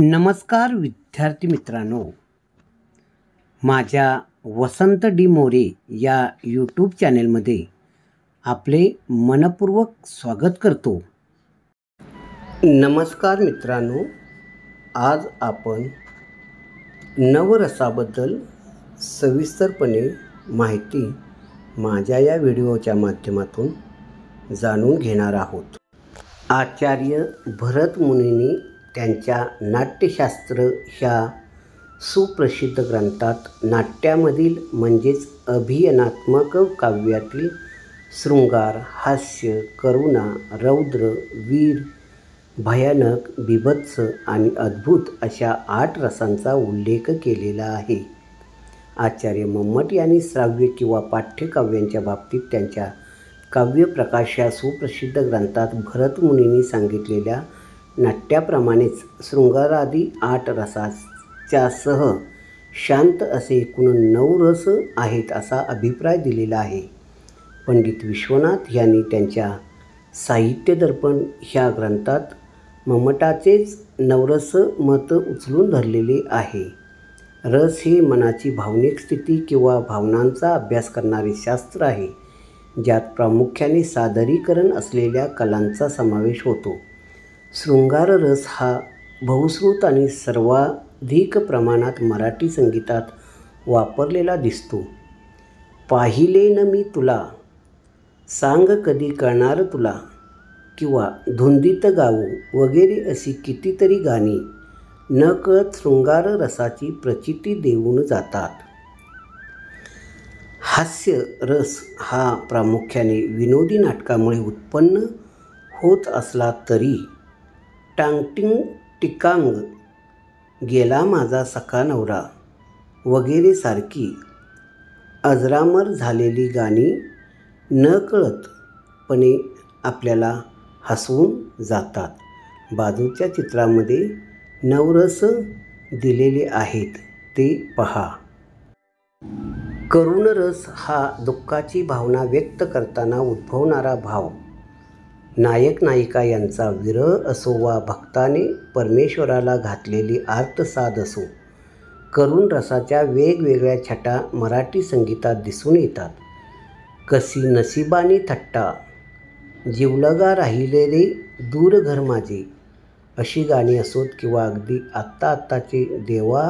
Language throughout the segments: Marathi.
नमस्कार विद्यार्थी मित्रांनो, माझ्या वसंत डी मोरे या यूट्यूब चॅनेलमध्ये आपले मनपूर्वक स्वागत करतो. नमस्कार मित्रांनो, आज आपण नवरसाबद्दल सविस्तरपणे माहिती माझ्या या व्हिडिओच्या माध्यमातून जाणून घेणार आहोत. आचार्य भरत मुनींनी त्यांच्या नाट्यशास्त्र ह्या सुप्रसिद्ध ग्रंथात नाट्यामधील म्हणजेच अभिनयात्मक काव्यातील शृंगार, हास्य, करुणा, रौद्र, वीर, भयानक, बीभत्स आणि अद्भुत अशा 8 रसांचा उल्लेख केलेला आहे. आचार्य मम्मट यांनी श्राव्य किंवा पाठ्यकाव्यांच्या बाबतीत त्यांच्या काव्यप्रकाश या सुप्रसिद्ध ग्रंथात भरत मुनींनी सांगितलेल्या नाट्याप्रमाणेच शृंगारादी 8 रसांच्यासह शांत असे एकूण 9 रस आहेत असा अभिप्राय दिलेला आहे. पंडित विश्वनाथ यांनी त्यांच्या साहित्य दर्पण ह्या ग्रंथात मम्मटाचेच नवरस मत उचलून धरलेले आहे. रस हे मनाची भावनिक स्थिती किंवा भावनांचा अभ्यास करणारे शास्त्र आहे, ज्यात प्रामुख्याने सादरीकरण असलेल्या कलांचा समावेश होतो. शृंगार रस हा बहुश्रुत आणि सर्वाधिक प्रमाणात मराठी संगीतात वापरलेला दिसतो. पाहिले न मी तुला, सांग कधी कळणार तुला किंवा धुंदीत गाऊ वगैरे अशी कितीतरी गाणी नकळत शृंगार रसाची प्रचिती देऊन जातात. हास्य रस हा प्रामुख्याने विनोदी नाटकामुळे उत्पन्न होत असला तरी टांगटिंग टिकांग, गेला माझा सखा नवरा वगैरे सारखी अजरामर झालेली गाणी नकळतपणे आपल्याला हसवून जातात. बाजूच्या चित्रामध्ये नवरस दिलेले आहेत ते पहा. करुण रस हा दुःखाची भावना व्यक्त करताना उद्भवणारा भाव. नायक नायिका यांचा विरह असो वा भक्ताने परमेश्वराला घातलेली आर्तसाद असो, करुण रसाच्या वेगवेगळ्या छटा मराठी संगीतात दिसून येतात. कशी नशिबाने थट्टा, जीवलगा राहिले रे दूर घर माझे अशी गाणी असोत किंवा अगदी आत्ताचे देवा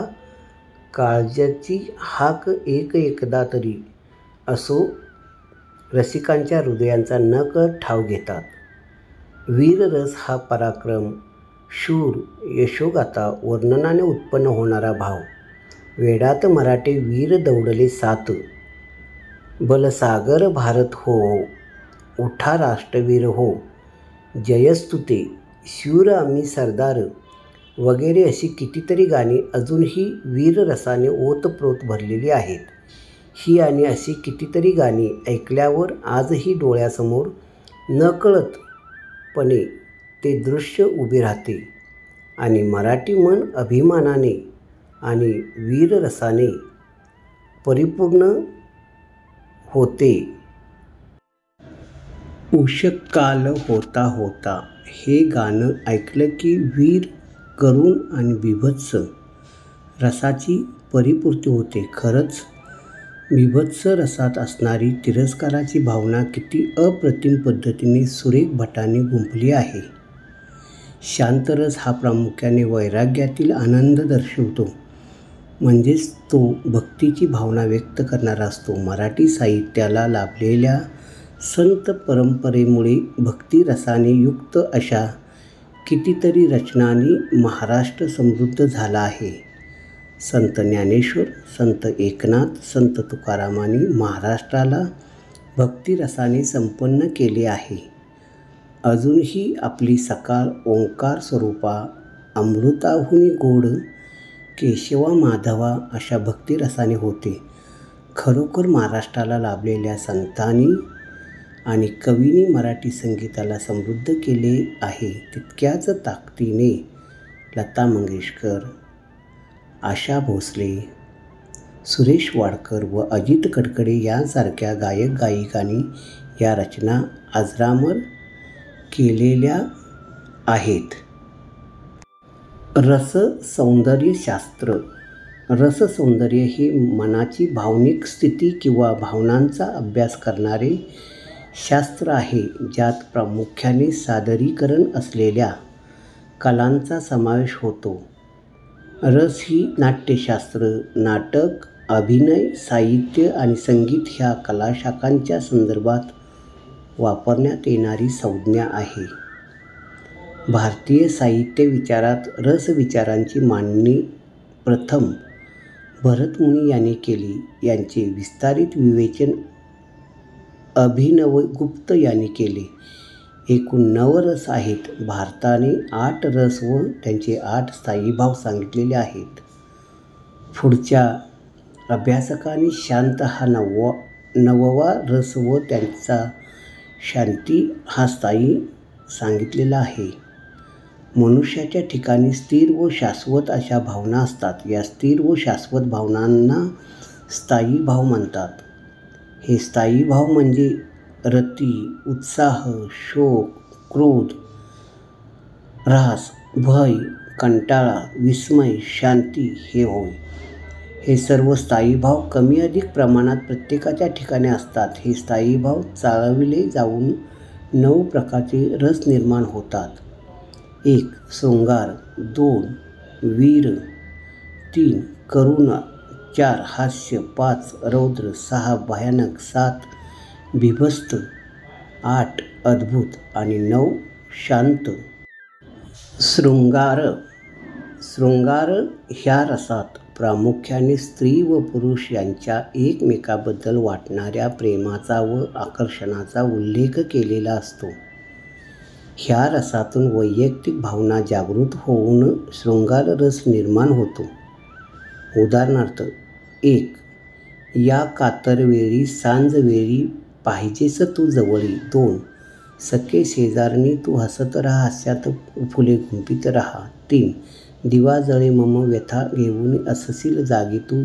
काळजाची हाक एक एकदा तरी असो, रसिकांच्या हृदयांचा नकळत ठाव घेतात. वीररस हा पराक्रम, शूर, यशोगाथा वर्णनाने उत्पन्न होणारा भाव. वेडात मराठे वीर दौडले 7, बलसागर भारत हो हो, उठा राष्ट्रवीर हो, जयस्तुते, शूर आम्ही सरदार वगैरे अशी कितीतरी गाणी अजूनही वीररसाने ओतप्रोत भरलेली आहेत. ही आणि अशी कितीतरी गाणी ऐकल्यावर आजही डोळ्यासमोर नकळतपणे ते दृश्य उभे राहते आणि मराठी मन अभिमानाने आणि वीररसाने परिपूर्ण होते. उषःकाल होता होता हे गाणं ऐकलं की वीर, करुण आणि बीभत्स रसाची परिपूर्ती होते. खरंच बीभत्स रसात असणारी तिरस्काराची भावना किती अप्रतिम पद्धतीने सुरेख भटाने गुंफली आहे. शांतरस हा प्रामुख्याने वैराग्यातील आनंद दर्शवतो, म्हणजेच तो भक्तीची भावना व्यक्त करणारा असतो. मराठी साहित्याला लाभलेल्या संत परंपरेमुळे भक्तिरसाने युक्त अशा कितीतरी रचनांनी महाराष्ट्र समृद्ध झाला आहे. संत ज्ञानेश्वर, संत एकनाथ, संत तुकारामांनी महाराष्ट्राला भक्तिरसाने संपन्न केले आहे. अजूनही आपली सकाळ ओंकार स्वरूपा, अमृताहुनी गोड, केशवा माधवा अशा भक्तिरसाने होते. खरोखर महाराष्ट्राला लाभलेल्या संतांनी आणि कवींनी मराठी संगीताला समृद्ध केले आहे. तितक्याच ताकदीने लता मंगेशकर, आशा भोसले, सुरेश वाडकर व अजित कडकडे यांसारख्या गायक गायिकांनी या रचना अजरामर केलेल्या आहेत. रससौंदर्यशास्त्र. रससौंदर्य हे मनाची भावनिक स्थिती किंवा भावनांचा अभ्यास करणारे शास्त्र आहे, ज्यात प्रामुख्याने सादरीकरण असलेल्या कलांचा समावेश होतो. रस ही नाट्यशास्त्र, नाटक, अभिनय, साहित्य आणि संगीत ह्या कलाशाखांच्या संदर्भात वापरण्यात येणारी संज्ञा आहे. भारतीय साहित्य विचारात रसविचारांची मांडणी प्रथम भरतमुनी यांनी केली. यांचे विस्तारित विवेचन अभिनवगुप्त यांनी केले. एकूण 9 रस आहेत. भारताने 8 रस व त्यांचे 8 स्थायी भाव सांगितलेले आहेत. पुढच्या अभ्यासकांनी शांत हा 9वा रस व त्यांचा शांती हा स्थायी सांगितलेला आहे. मनुष्याच्या ठिकाणी स्थिर व शाश्वत अशा भावना असतात. या स्थिर व शाश्वत भावनांना स्थायी भाव म्हणतात. हे स्थायी भाव म्हणजे रती, उत्साह, शोक, क्रोध, ऱ्हास, भय, कंटाळा, विस्मय, शांती हे होय. हे सर्व स्थायी भाव कमी अधिक प्रमाणात प्रत्येकाच्या ठिकाणी असतात. हे स्थायी भाव चाळविले जाऊन 9 प्रकारचे रस निर्माण होतात. 1. शृंगार. 2. वीर. 3. करुणा. 4. हास्य. 5. रौद्र. 6. भयानक. 7. बिभत्स. 8. अद्भुत आणि 9. शांत. शृंगार. शृंगार ह्या रसात प्रामुख्याने स्त्री व पुरुष यांच्या एकमेकाबद्दल वाटणाऱ्या प्रेमाचा व आकर्षणाचा उल्लेख केलेला असतो. ह्या रसातून वैयक्तिक भावना जागृत होऊन शृंगार रस निर्माण होतो. उदाहरणार्थ, 1. या कातरवेळी सांजवेळी पाहिजेस तू जवळी. 2. सखे शेजारणी तू हसत राहा, हास्यात फुले गुंफीत राहा. 3. दिवा जळे मम व्यथा घेऊन असशील जागी तू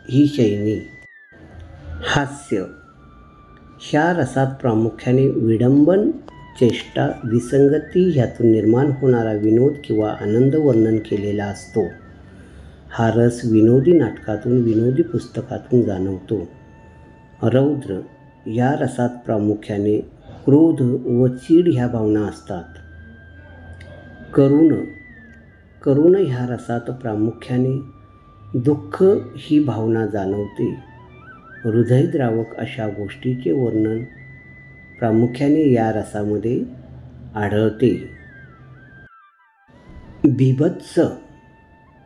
ही शयनी. हास्य. ह्या रसात प्रामुख्याने विडंबन, चेष्टा, विसंगती ह्यातून निर्माण होणारा विनोद किंवा आनंद वर्णन केलेला असतो. हा रस विनोदी नाटकातून, विनोदी पुस्तकातून जाणवतो. रौद्र. या रसात प्रामुख्याने क्रोध व चीड ह्या भावना असतात. करुण. करुण ह्या रसात प्रामुख्याने दुःख ही भावना जाणवते. हृदयद्रावक अशा गोष्टीचे वर्णन प्रामुख्याने या रसामध्ये आढळते. बिभत्स.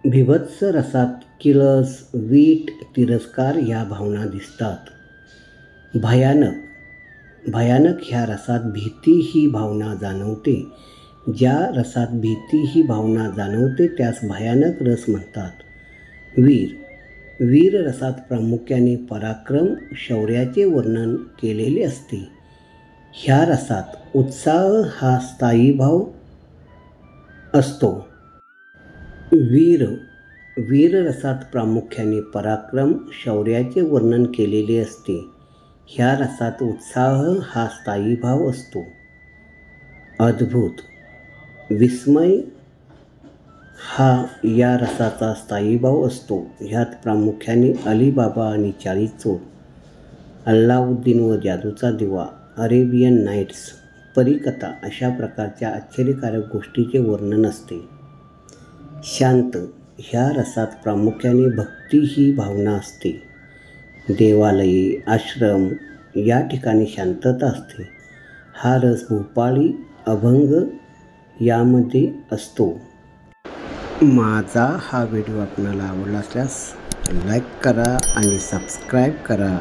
बिभत्स रसात किळस, वीट, तिरस्कार ह्या भावना दिसतात. भयानक. भयानक ह्या रसात भीती ही भावना जाणवते. ज्या रसात भीती ही भावना जाणवते त्यास भयानक रस म्हणतात. वीर. वीर रसात प्रामुख्याने पराक्रम, शौर्याचे वर्णन केलेले असते. ह्या रसात उत्साह हा स्थायी भाव असतो. वीर. वीर रसात प्रामुख्याने पराक्रम, शौर्याचे वर्णन केलेले असते. ह्या रसात उत्साह हा स्थायी भाव असतो. अद्भुत. विस्मय हा या रसाचा स्थायी भाव असतो. ह्यात प्रामुख्याने अलीबाबा आणि 40 चोर, अल्लाउद्दीन व जादूचा दिवा, अरेबियन नाईट्स, परीकथा अशा प्रकारच्या आश्चर्यकारक गोष्टीचे वर्णन असते. शांत. ह्या रसात प्रामुख्याने भक्ती ही भावना असते. देवालये, आश्रम या ठिकाणी शांतता असते. हा रस भूपाळी, अभंग यामध्ये असतो. माझा हा व्हिडिओ आपल्याला आवडला असल्यास लाईक करा आणि सबस्क्राईब करा.